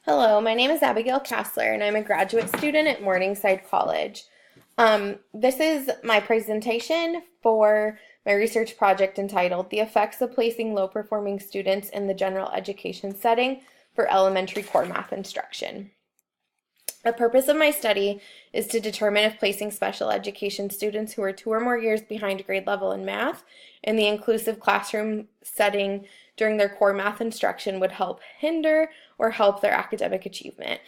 Hello, my name is Abigail Kassler, and I'm a graduate student at Morningside College. This is my presentation for my research project entitled The Effects of Placing Low-Performing Students in the General Education Setting for Elementary Core Math Instruction. The purpose of my study is to determine if placing special education students who are 2 or more years behind grade level in math in the inclusive classroom setting during their core math instruction would help hinder or help their academic achievement.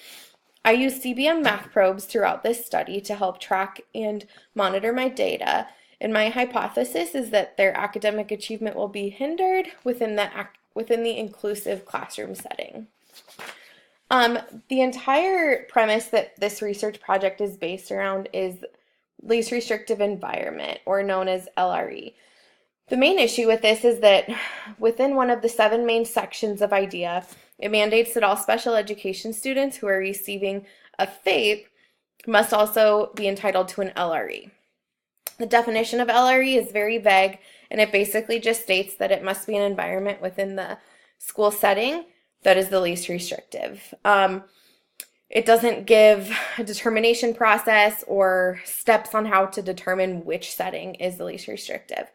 I use CBM math probes throughout this study to help track and monitor my data, and my hypothesis is that their academic achievement will be hindered within the inclusive classroom setting. The entire premise that this research project is based around is least restrictive environment, or known as LRE. The main issue with this is that within one of the 7 main sections of IDEA, it mandates that all special education students who are receiving a FAPE must also be entitled to an LRE. The definition of LRE is very vague, and it basically just states that it must be an environment within the school setting that is the least restrictive. It doesn't give a determination process or steps on how to determine which setting is the least restrictive.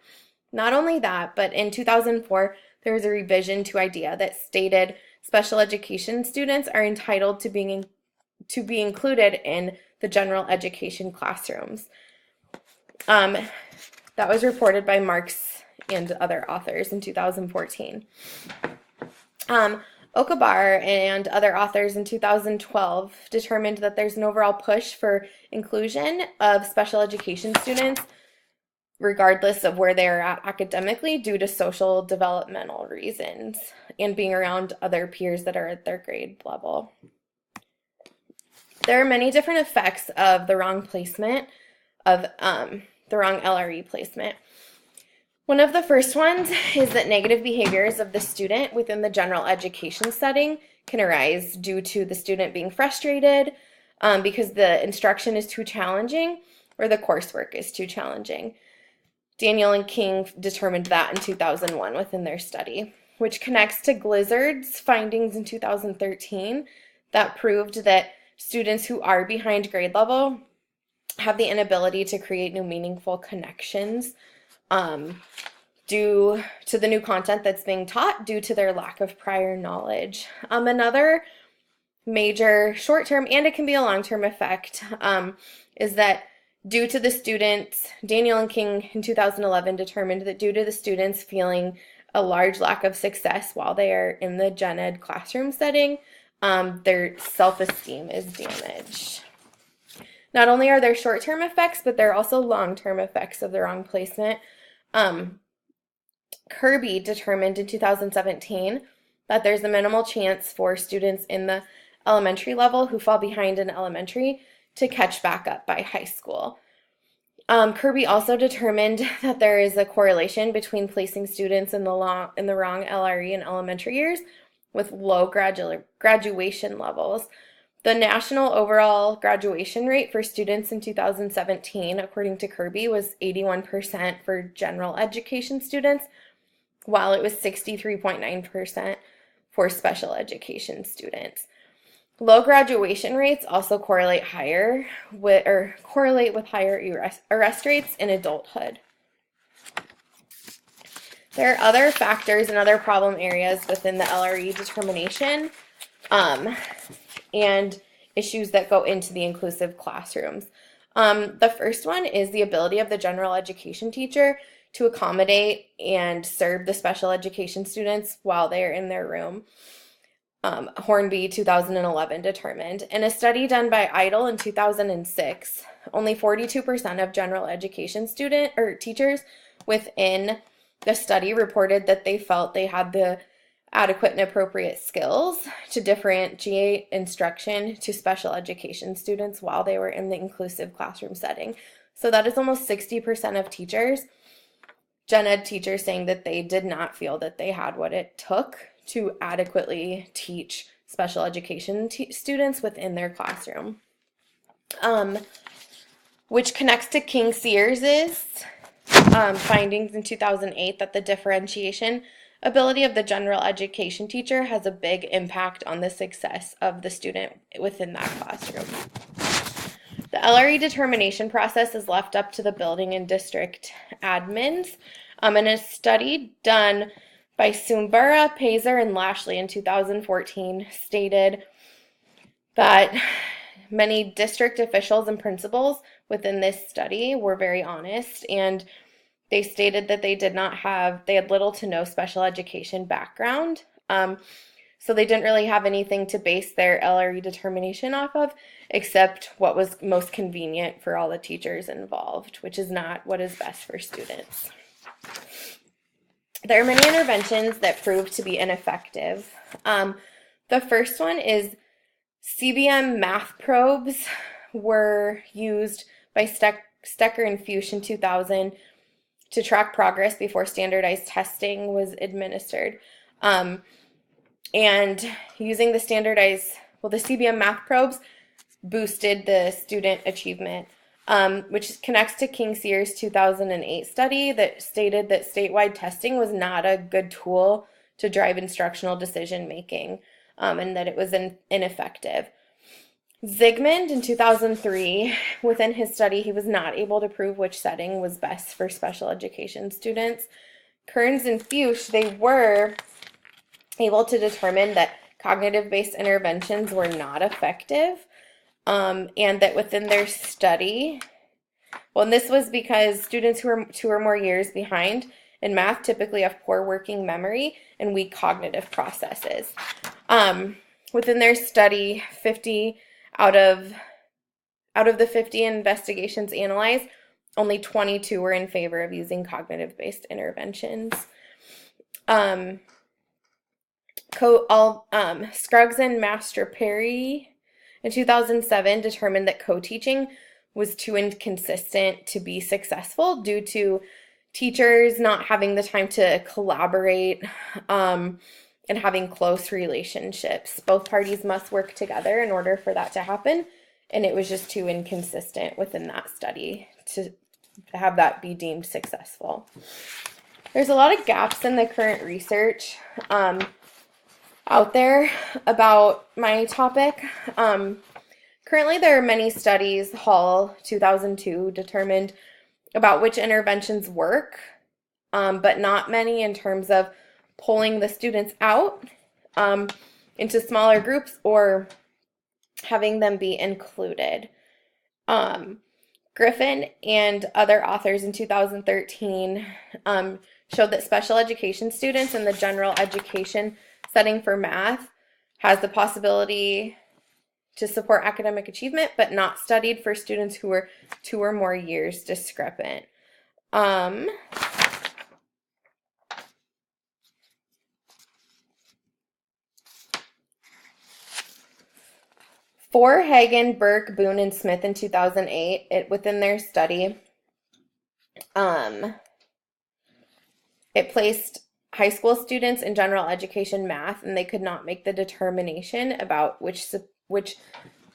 Not only that, but in 2004, there was a revision to IDEA that stated special education students are entitled to be included in the general education classrooms. That was reported by Marks and other authors in 2014. Okabar and other authors in 2012 determined that there's an overall push for inclusion of special education students regardless of where they're at academically due to social developmental reasons and being around other peers that are at their grade level. There are many different effects of the wrong placement, of the wrong LRE placement. One of the first ones is that negative behaviors of the student within the general education setting can arise due to the student being frustrated because the instruction is too challenging or the coursework is too challenging. Daniel and King determined that in 2001 within their study, which connects to Glizzard's findings in 2013 that proved that students who are behind grade level have the inability to create new meaningful connections due to the new content that's being taught due to their lack of prior knowledge. Another major short-term, and it can be a long-term effect, is that due to the students, Daniel and King in 2011 determined that due to the students feeling a large lack of success while they are in the gen ed classroom setting, their self-esteem is damaged. Not only are there short-term effects, but there are also long-term effects of the wrong placement. Kirby determined in 2017 that there's a minimal chance for students in the elementary level who fall behind in elementary to catch back up by high school. Kirby also determined that there is a correlation between placing students in the wrong LRE in elementary years with low graduation levels. The national overall graduation rate for students in 2017, according to Kirby, was 81% for general education students, while it was 63.9% for special education students. Low graduation rates also correlate with higher arrest rates in adulthood. There are other factors and other problem areas within the LRE determination and issues that go into the inclusive classrooms. The first one is the ability of the general education teacher to accommodate and serve the special education students while they're in their room. Hornby 2011 determined. In a study done by Idle in 2006, only 42% of general education teachers within the study reported that they felt they had the adequate and appropriate skills to differentiate instruction to special education students while they were in the inclusive classroom setting. So that is almost 60% of teachers, gen ed teachers, saying that they did not feel that they had what it took to adequately teach special education students within their classroom. Which connects to King Sears's findings in 2008 that the differentiation ability of the general education teacher has a big impact on the success of the student within that classroom. The LRE determination process is left up to the building and district admins. And a study done by Sumbura, Pazer, and Lashley in 2014 stated that many district officials and principals within this study were very honest, and they stated that they had little to no special education background. So they didn't really have anything to base their LRE determination off of, except what was most convenient for all the teachers involved, which is not what is best for students. There are many interventions that proved to be ineffective. The first one is CBM math probes were used by Stecker and Fuchs in 2000 to track progress before standardized testing was administered. And using the CBM math probes boosted the student achievement, which connects to King Sears' 2008 study that stated that statewide testing was not a good tool to drive instructional decision making, and that it was ineffective. Zygmunt in 2003, within his study, he was not able to prove which setting was best for special education students. Kearns and Fuchs, they were able to determine that cognitive-based interventions were not effective, and that within their study, and this was because students who are 2 or more years behind in math typically have poor working memory and weak cognitive processes. Within their study, 50 out of the 50 investigations analyzed, only 22 were in favor of using cognitive-based interventions. Scruggs and Master Perry in 2007 determined that co-teaching was too inconsistent to be successful due to teachers not having the time to collaborate and having close relationships. Both parties must work together in order for that to happen, and it was just too inconsistent within that study to have that be deemed successful. There's a lot of gaps in the current research out there about my topic. Currently, there are many studies, Hall 2002 determined, about which interventions work, but not many in terms of pulling the students out into smaller groups or having them be included. Griffin and other authors in 2013 showed that special education students in the general education setting for math has the possibility to support academic achievement, but not studied for students who were 2 or more years discrepant. For Hagen, Burke, Boone, and Smith in 2008, within their study, it placed high school students in general education math, and they could not make the determination about which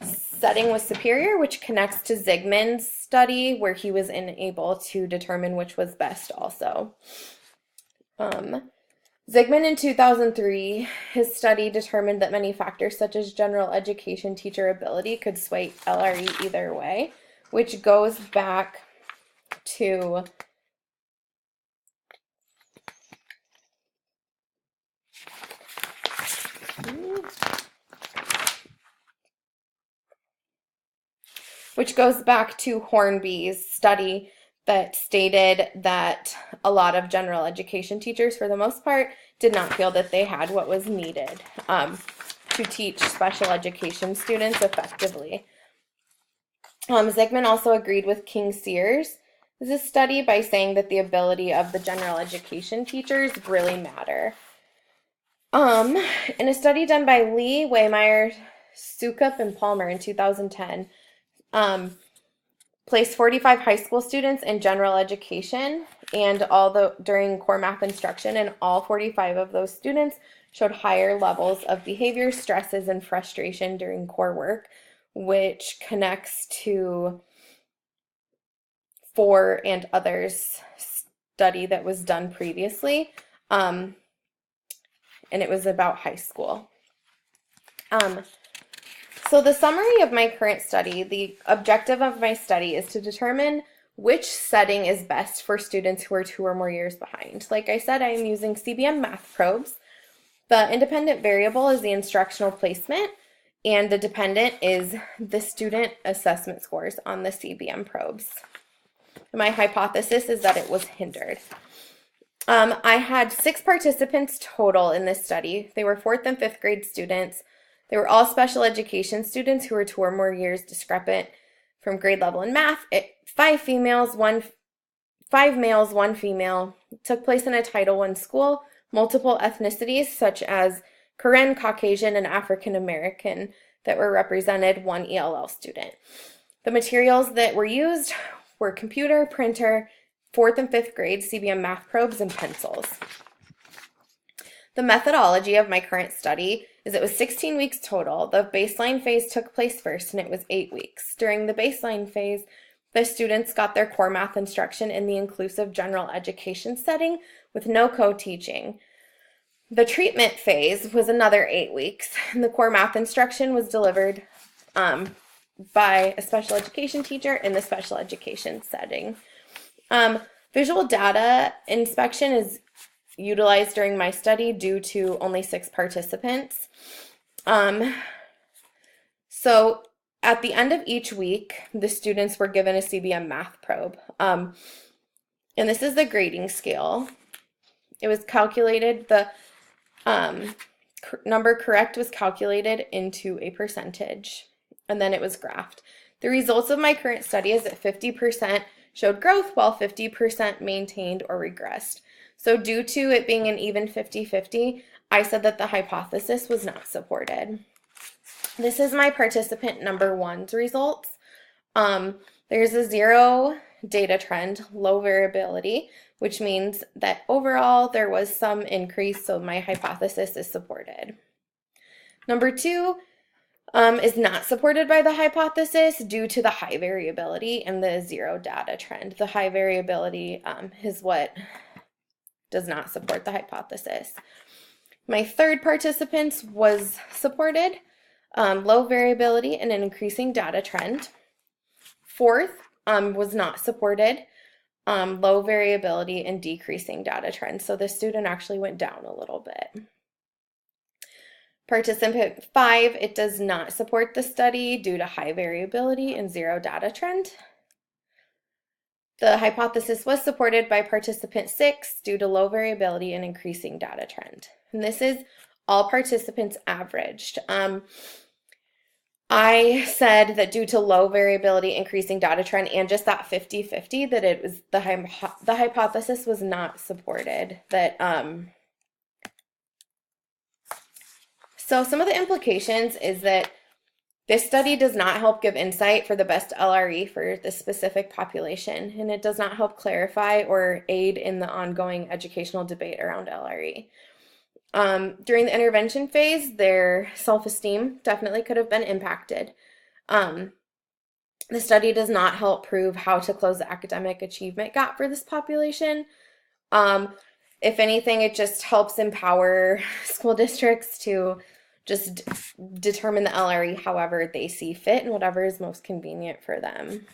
setting was superior, which connects to Zygmunt's study, where he was unable to determine which was best also. Zygmunt in 2003, his study determined that many factors such as general education teacher ability could sway LRE either way, which goes back to Hornby's study that stated that a lot of general education teachers, for the most part, did not feel that they had what was needed to teach special education students effectively. Zygmunt also agreed with King Sears' study by saying that the ability of the general education teachers really matter. In a study done by Lee, Waymeyer, Sukup, and Palmer in 2010, placed 45 high school students in general education and during core math instruction, and all 45 of those students showed higher levels of behavior, stresses, and frustration during core work, which connects to For and Others study that was done previously. and it was about high school. So the summary of my current study, the objective of my study is to determine which setting is best for students who are 2 or more years behind. Like I said, I am using CBM math probes. The independent variable is the instructional placement, and the dependent is the student assessment scores on the CBM probes. My hypothesis is that it was hindered. I had 6 participants total in this study. They were 4th and 5th grade students. They were all special education students who were 2 or more years discrepant from grade level in math. 5 males, 1 female. It took place in a Title I school. Multiple ethnicities such as Karen, Caucasian, and African American that were represented, 1 ELL student. The materials that were used were computer, printer, 4th and 5th grade CBM math probes, and pencils. The methodology of my current study is it was 16 weeks total. The baseline phase took place first, and it was 8 weeks. During the baseline phase, the students got their core math instruction in the inclusive general education setting with no co-teaching. The treatment phase was another 8 weeks, and the core math instruction was delivered by a special education teacher in the special education setting. Visual data inspection is utilized during my study due to only 6 participants. So at the end of each week, the students were given a CBM math probe. And this is the grading scale. It was calculated, the number correct was calculated into a percentage, and then it was graphed. The results of my current study is that 50% showed growth while 50% maintained or regressed. So due to it being an even 50-50, I said that the hypothesis was not supported. This is my participant number 1's results. There's a 0 data trend, low variability, which means that overall there was some increase, so my hypothesis is supported. Number 2 is not supported by the hypothesis due to the high variability and the 0 data trend. The high variability is what does not support the hypothesis. My 3rd participant was supported, low variability and an increasing data trend. 4th was not supported, low variability and decreasing data trend. So the student actually went down a little bit. Participant 5, it does not support the study due to high variability and 0 data trend. The hypothesis was supported by participant 6 due to low variability and increasing data trend. And this is all participants averaged. I said that due to low variability, increasing data trend, and just that 50-50, that it was the hypothesis was not supported. So some of the implications is that this study does not help give insight for the best LRE for this specific population, and it does not help clarify or aid in the ongoing educational debate around LRE. During the intervention phase, their self-esteem definitely could have been impacted. The study does not help prove how to close the academic achievement gap for this population. If anything, it just helps empower school districts to just determine the LRE however they see fit and whatever is most convenient for them.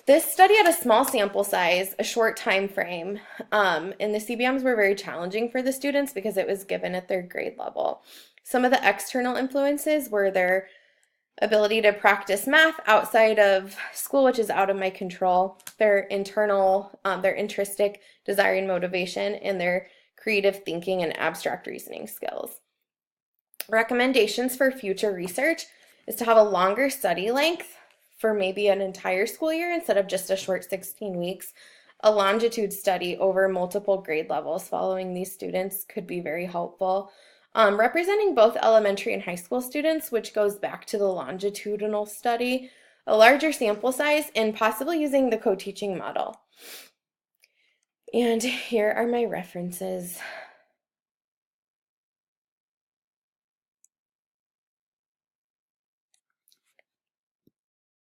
This study had a small sample size, a short time frame, and the CBMs were very challenging for the students because it was given at their grade level. Some of the external influences were their ability to practice math outside of school, which is out of my control, their internal, their intrinsic desire and motivation, and their creative thinking and abstract reasoning skills. Recommendations for future research is to have a longer study length for maybe an entire school year instead of just a short 16 weeks. A longitude study over multiple grade levels following these students could be very helpful. Representing both elementary and high school students, which goes back to the longitudinal study, a larger sample size, and possibly using the co-teaching model. And here are my references.